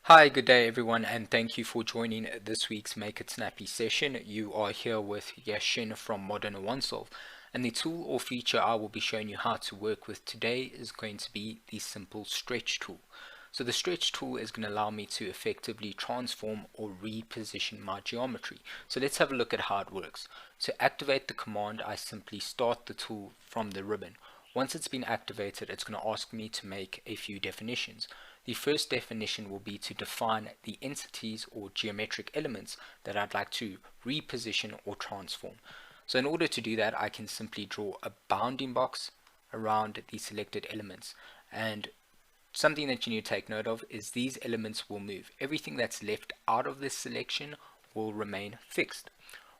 Hi, good day everyone, and thank you for joining this week's Make It Snappy session. You are here with Yashin from Modern OneSolve, and the tool or feature I will be showing you how to work with today is going to be the simple stretch tool. So the stretch tool is going to allow me to effectively transform or reposition my geometry. So let's have a look at how it works. To activate the command, I simply start the tool from the ribbon. Once it's been activated, it's going to ask me to make a few definitions. The first definition will be to define the entities or geometric elements that I'd like to reposition or transform. So in order to do that, I can simply draw a bounding box around the selected elements. And something that you need to take note of is these elements will move. Everything that's left out of this selection will remain fixed.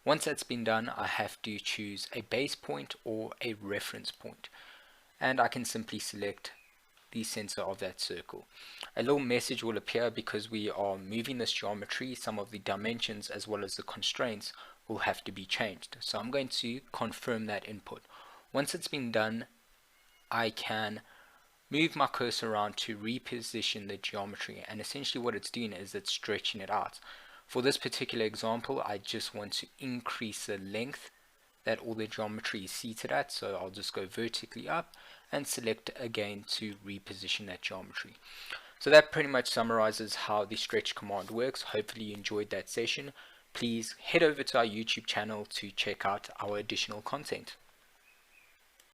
Once that's been done, I have to choose a base point or a reference point. And I can simply select the center of that circle. A little message will appear because we are moving this geometry. Some of the dimensions as well as the constraints will have to be changed. So I'm going to confirm that input. Once it's been done, I can move my cursor around to reposition the geometry, and essentially what it's doing is it's stretching it out. For this particular example, I just want to increase the length that all the geometry is seated at, so I'll just go vertically up and select again to reposition that geometry. So that pretty much summarizes how the stretch command works. Hopefully you enjoyed that session. Please head over to our YouTube channel to check out our additional content.